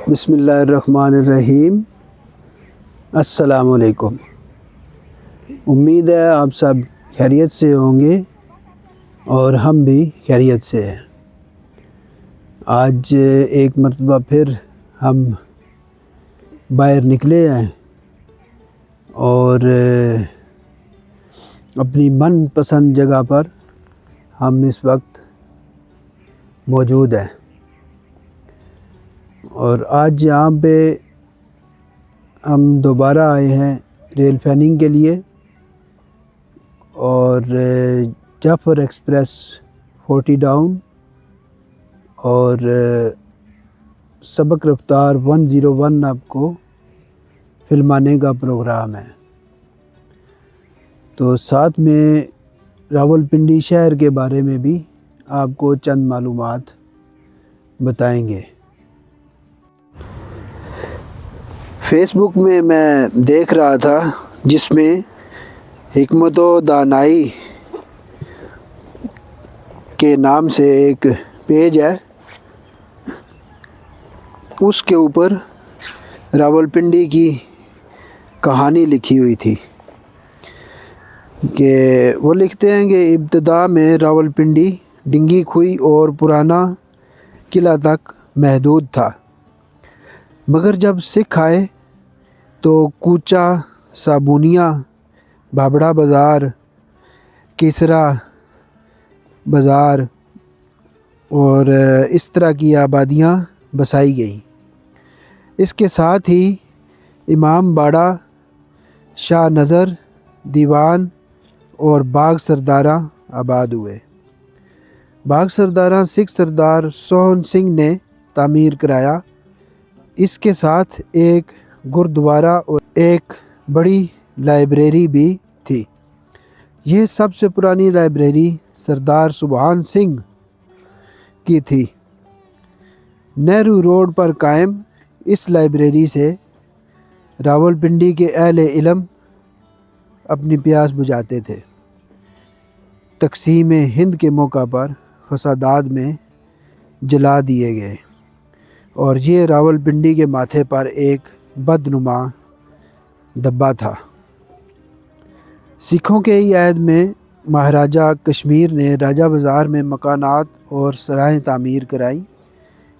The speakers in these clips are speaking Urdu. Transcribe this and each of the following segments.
بسم اللہ الرحمن الرحیم۔ السلام علیکم۔ امید ہے آپ سب خیریت سے ہوں گے اور ہم بھی خیریت سے ہیں۔ آج ایک مرتبہ پھر ہم باہر نکلے ہیں اور اپنی من پسند جگہ پر ہم اس وقت موجود ہیں، اور آج یہاں پہ ہم دوبارہ آئے ہیں ریل فیننگ کے لیے، اور جعفر ایکسپریس 40 ڈاؤن اور سبق رفتار 101 آپ کو فلمانے کا پروگرام ہے۔ تو ساتھ میں راولپنڈی شہر کے بارے میں بھی آپ کو چند معلومات بتائیں گے۔ فیس بک میں دیکھ رہا تھا جس میں حکمت و دانائی کے نام سے ایک پیج ہے، اس کے اوپر راولپنڈی کی کہانی لکھی ہوئی تھی کہ وہ لکھتے ہیں کہ ابتدا میں راولپنڈی ڈنگی کھوئی اور پرانا قلعہ تک محدود تھا، مگر جب سکھ آئے تو کوچہ، صابونیہ، بھابڑا بازار، کیسرا بازار اور اس طرح کی آبادیاں بسائی گئیں۔ اس کے ساتھ ہی امام باڑہ، شاہ نظر، دیوان اور باغ سرداراں آباد ہوئے۔ باغ سرداراں سکھ سردار سوہن سنگھ نے تعمیر کرایا۔ اس کے ساتھ ایک گردوارہ اور ایک بڑی لائبریری بھی تھی۔ یہ سب سے پرانی لائبریری سردار سبحان سنگھ کی تھی۔ نہرو روڈ پر قائم اس لائبریری سے راولپنڈی کے اہل علم اپنی پیاس بجھاتے تھے۔ تقسیم ہند کے موقع پر فسادات میں جلا دیے گئے، اور یہ راولپنڈی کے ماتھے پر ایک بدنما دھبا تھا۔ سکھوں کے ہی عہد میں مہاراجہ کشمیر نے راجہ بازار میں مکانات اور سرائیں تعمیر کرائیں،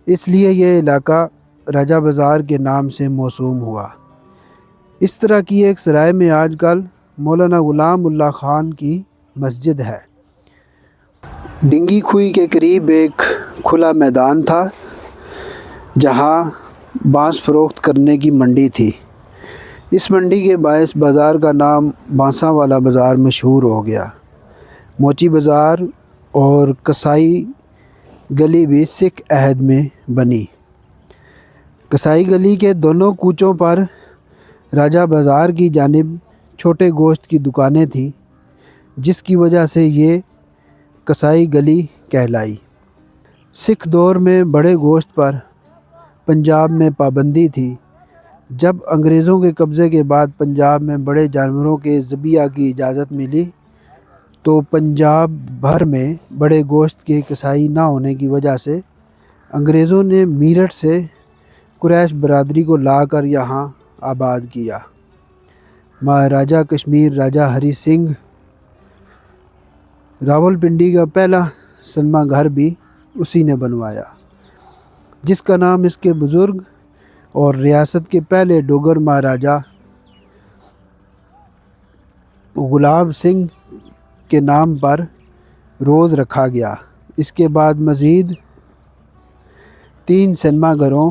اس لیے یہ علاقہ راجہ بازار کے نام سے موسوم ہوا۔ اس طرح کی ایک سرائے میں آج کل مولانا غلام اللہ خان کی مسجد ہے۔ ڈنگی کھوئی کے قریب ایک کھلا میدان تھا جہاں بانس فروخت کرنے کی منڈی تھی۔ اس منڈی کے باعث بازار کا نام بانساں والا بازار مشہور ہو گیا۔ موچی بازار اور کسائی گلی بھی سکھ عہد میں بنی۔ کسائی گلی کے دونوں کوچوں پر راجہ بازار کی جانب چھوٹے گوشت کی دکانیں تھیں، جس کی وجہ سے یہ کسائی گلی کہلائی۔ سکھ دور میں بڑے گوشت پر پنجاب میں پابندی تھی۔ جب انگریزوں کے قبضے کے بعد پنجاب میں بڑے جانوروں کے ذبیحہ کی اجازت ملی تو پنجاب بھر میں بڑے گوشت کے کسائی نہ ہونے کی وجہ سے انگریزوں نے میرٹھ سے قریش برادری کو لا کر یہاں آباد کیا۔ مہاراجہ کشمیر راجہ ہری سنگھ راولپنڈی کا پہلا سنیما گھر بھی اسی نے بنوایا، جس کا نام اس کے بزرگ اور ریاست کے پہلے ڈوگر مہاراجہ غلاب سنگھ کے نام پر روز رکھا گیا۔ اس کے بعد مزید 3 سنیما گھروں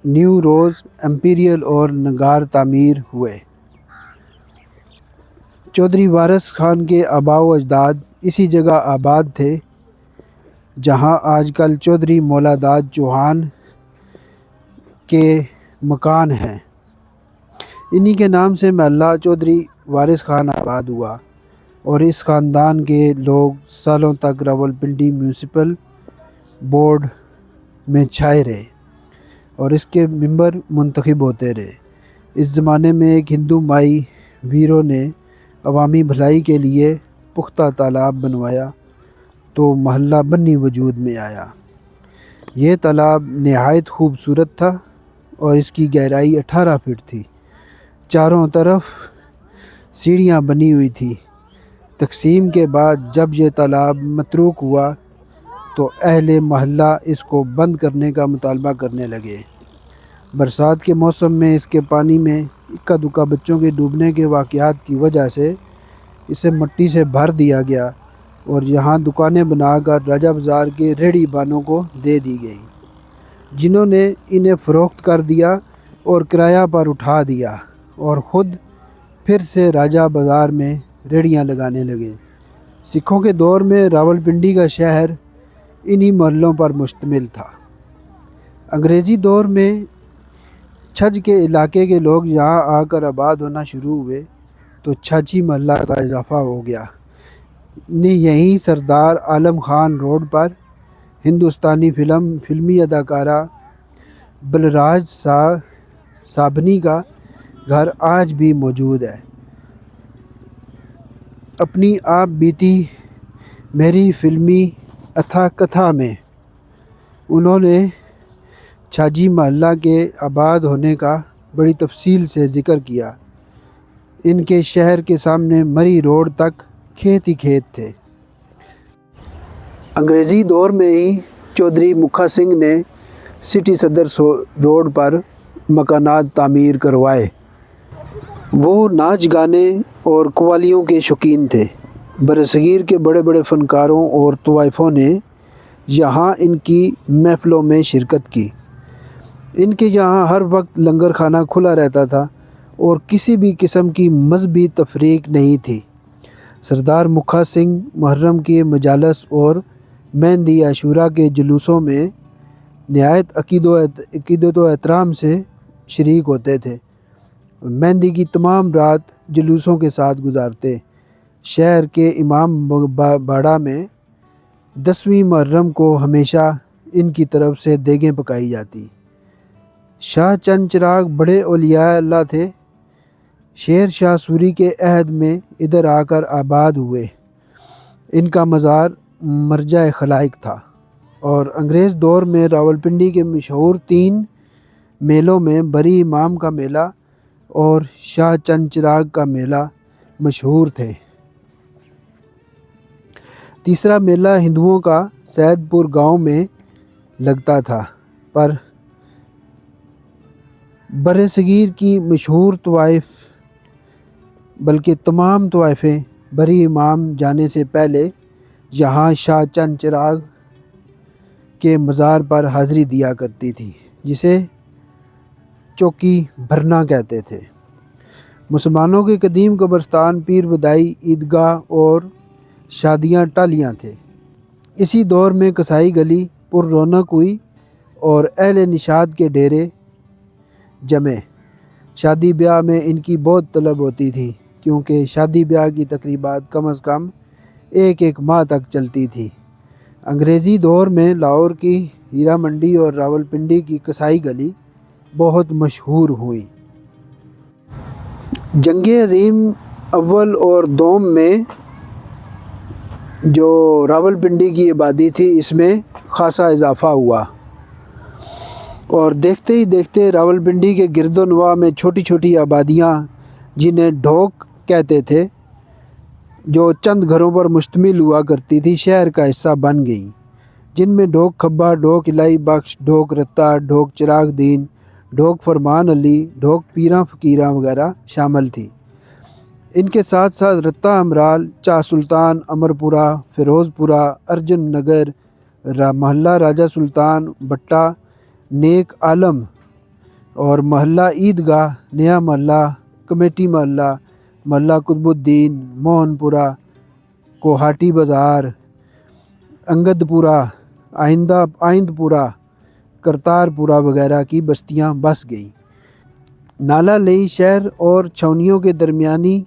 نیو روز، امپیریل اور نگار تعمیر ہوئے۔ چودھری وارث خان کے آباء و اجداد اسی جگہ آباد تھے جہاں آج کل چودھری مولا داد چوہان کے مکان ہیں۔ انہی کے نام سے محلہ چودھری وارث خان آباد ہوا، اور اس خاندان کے لوگ سالوں تک راولپنڈی میونسپل بورڈ میں چھائے رہے اور اس کے ممبر منتخب ہوتے رہے۔ اس زمانے میں ایک ہندو مائی ویرو نے عوامی بھلائی کے لیے پختہ تالاب بنوایا تو محلہ بنی وجود میں آیا۔ یہ تالاب نہایت خوبصورت تھا اور اس کی گہرائی 18 فٹ تھی۔ چاروں طرف سیڑھیاں بنی ہوئی تھی۔ تقسیم کے بعد جب یہ تالاب متروک ہوا تو اہل محلہ اس کو بند کرنے کا مطالبہ کرنے لگے۔ برسات کے موسم میں اس کے پانی میں اکا دکا بچوں کے ڈوبنے کے واقعات کی وجہ سے اسے مٹی سے بھر دیا گیا اور یہاں دکانیں بنا کر راجہ بازار کے ریڑھی بانوں کو دے دی گئی، جنہوں نے انہیں فروخت کر دیا اور کرایہ پر اٹھا دیا اور خود پھر سے راجہ بازار میں ریڑھیاں لگانے لگے۔ سکھوں کے دور میں راولپنڈی کا شہر انہی محلوں پر مشتمل تھا۔ انگریزی دور میں چھج کے علاقے کے لوگ یہاں آ کر آباد ہونا شروع ہوئے تو چھاچی محلہ کا اضافہ ہو گیا۔ یہیں سردار عالم خان روڈ پر ہندوستانی فلمی اداکارہ بلراج صابنی کا گھر آج بھی موجود ہے۔ اپنی آپ بیتی میری فلمی اتھا کتھا میں انہوں نے چھاجی محلہ کے آباد ہونے کا بڑی تفصیل سے ذکر کیا۔ ان کے شہر کے سامنے مری روڈ تک کھیت ہی کھیت تھے۔ انگریزی دور میں ہی چودھری مکھا سنگھ نے سٹی صدر روڈ پر مکانات تعمیر کروائے۔ وہ ناچ گانے اور قوالیوں کے شوقین تھے۔ برصغیر کے بڑے بڑے فنکاروں اور طوائفوں نے یہاں ان کی محفلوں میں شرکت کی۔ ان کے یہاں ہر وقت لنگر خانہ کھلا رہتا تھا اور کسی بھی قسم کی مذہبی تفریق نہیں تھی۔ سردار مکھا سنگھ محرم کے مجالس اور مہندی عاشورہ کے جلوسوں میں نہایت عقیدت و احترام سے شریک ہوتے تھے۔ مہندی کی تمام رات جلوسوں کے ساتھ گزارتے۔ شہر کے امام باڑہ میں 10ویں محرم کو ہمیشہ ان کی طرف سے دیگیں پکائی جاتی۔ شاہ چند چراغ بڑے اولیاء اللہ تھے۔ شیر شاہ سوری کے عہد میں ادھر آ کر آباد ہوئے۔ ان کا مزار مرجع خلائق تھا اور انگریز دور میں راولپنڈی کے مشہور 3 میلوں میں بری امام کا میلہ اور شاہ چند چراغ کا میلہ مشہور تھے۔ تیسرا میلہ ہندوؤں کا سید پور گاؤں میں لگتا تھا، پر برصغیر کی مشہور طوائف بلکہ تمام طوائفیں بری امام جانے سے پہلے یہاں شاہ چند چراغ کے مزار پر حاضری دیا کرتی تھی، جسے چوکی بھرنا کہتے تھے۔ مسلمانوں کے قدیم قبرستان پیر بدائی عیدگاہ اور شادیاں ٹالیاں تھے۔ اسی دور میں کسائی گلی پر رونق ہوئی اور اہل نشاد کے ڈیرے جمے۔ شادی بیاہ میں ان کی بہت طلب ہوتی تھی، کیونکہ شادی بیاہ کی تقریبات کم از کم 1 ماہ تک چلتی تھی۔ انگریزی دور میں لاہور کی ہیرا منڈی اور راولپنڈی کی کسائی گلی بہت مشہور ہوئی۔ جنگ عظیم اول اور دوم میں جو راولپنڈی کی آبادی تھی اس میں خاصا اضافہ ہوا اور دیکھتے ہی دیکھتے راولپنڈی کے گرد و نواح میں چھوٹی چھوٹی آبادیاں جنہیں ڈھوک کہتے تھے، جو چند گھروں پر مشتمل ہوا کرتی تھی، شہر کا حصہ بن گئیں، جن میں ڈھوک کھبا، ڈھوک الہی بخش، ڈھوک رتا، ڈھوک چراغ دین، ڈھوک فرمان علی، ڈھوک پیراں فقیراں وغیرہ شامل تھی۔ ان کے ساتھ ساتھ رتا امرال، چاہ سلطان، امرپورہ، فیروز پورہ، ارجن نگر، محلہ راجہ سلطان بٹہ، نیک عالم اور محلہ عیدگاہ، نیا محلہ، کمیٹی محلہ، محلہ قطب الدین، موہن پورہ، کوہاٹی بازار، انگد پورہ، آئند پورہ، کرتار پورہ وغیرہ کی بستیاں بس گئیں۔ نالا لئی شہر اور چھاؤنیوں کے درمیانی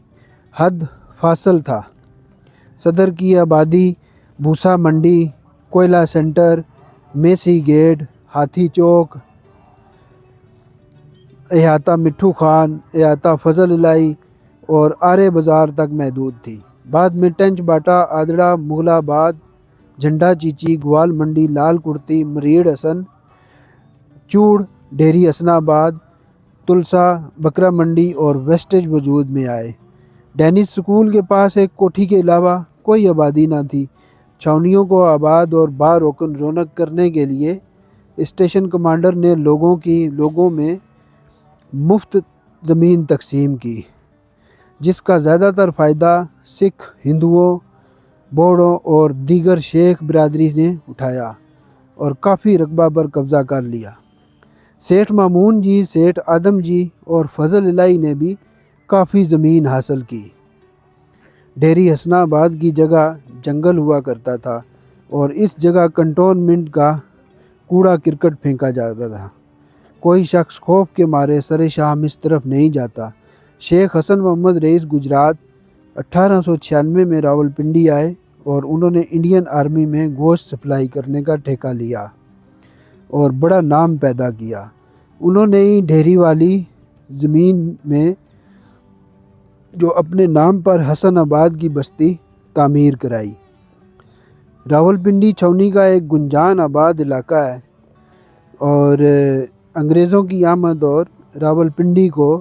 حد فاصل تھا۔ صدر کی آبادی بھوسا منڈی، کوئلہ سینٹر، میسی گیٹ، ہاتھی چوک، احاطہ مٹھو خان، احاطہ فضل الہی اور آرے بازار تک محدود تھی۔ بعد میں ٹنچ باٹا، آدڑا، مغل آباد، جھنڈا چیچی، گوال منڈی، لال کرتی، مریڑ حسن، چوڑ، ڈیری حسن آباد، تلسا، بکرا منڈی اور ویسٹیج وجود میں آئے۔ ڈینس اسکول کے پاس ایک کوٹھی کے علاوہ کوئی آبادی نہ تھی۔ چھاؤنیوں کو آباد اور باروکن رونق کرنے کے لیے اسٹیشن کمانڈر نے لوگوں میں مفت زمین تقسیم کی، جس کا زیادہ تر فائدہ سکھ، ہندوؤں، بوڑوں اور دیگر شیخ برادری نے اٹھایا اور کافی رقبہ پر قبضہ کر لیا۔ سیٹھ مامون جی، سیٹھ آدم جی اور فضل الہی نے بھی کافی زمین حاصل کی۔ ڈیری حسن آباد کی جگہ جنگل ہوا کرتا تھا اور اس جگہ کنٹونمنٹ کا کوڑا کرکٹ پھینکا جاتا تھا۔ کوئی شخص خوف کے مارے سر شام اس طرف نہیں جاتا۔ شیخ حسن محمد رئیس گجرات 1896 میں راولپنڈی آئے اور انہوں نے انڈین آرمی میں گوشت سپلائی کرنے کا ٹھیکہ لیا اور بڑا نام پیدا کیا۔ انہوں نے ہی ڈھیری والی زمین میں جو اپنے نام پر حسن آباد کی بستی تعمیر کرائی۔ راولپنڈی چھاؤنی کا ایک گنجان آباد علاقہ ہے اور انگریزوں کی آمد اور راولپنڈی کو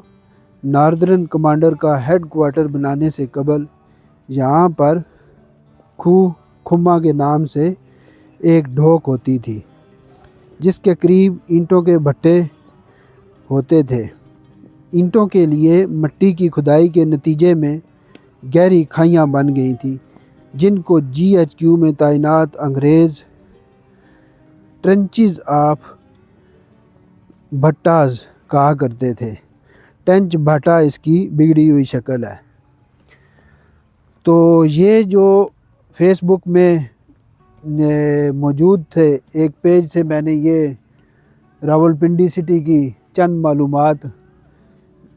ناردرن کمانڈر کا ہیڈ کوارٹر بنانے سے قبل یہاں پر کھمہ کے نام سے ایک ڈھوک ہوتی تھی، جس کے قریب اینٹوں کے بھٹے ہوتے تھے۔ اینٹوں کے لیے مٹی کی کھدائی کے نتیجے میں گہری کھائیاں بن گئی تھیں، جن کو GHQ میں تعینات انگریز ٹرنچز آف بھٹاز کہا کرتے تھے۔ ٹینچ بھٹا اس کی بگڑی ہوئی شکل ہے۔ تو یہ جو فیس بک میں موجود تھے، ایک پیج سے میں نے یہ راولپنڈی سٹی کی چند معلومات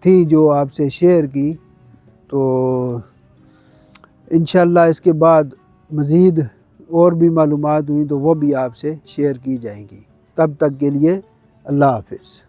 تھی جو آپ سے شیئر کی، تو انشاءاللہ اس کے بعد مزید اور بھی معلومات ہوئیں تو وہ بھی آپ سے شیئر کی جائیں گی۔ تب تک کے لیے اللہ حافظ۔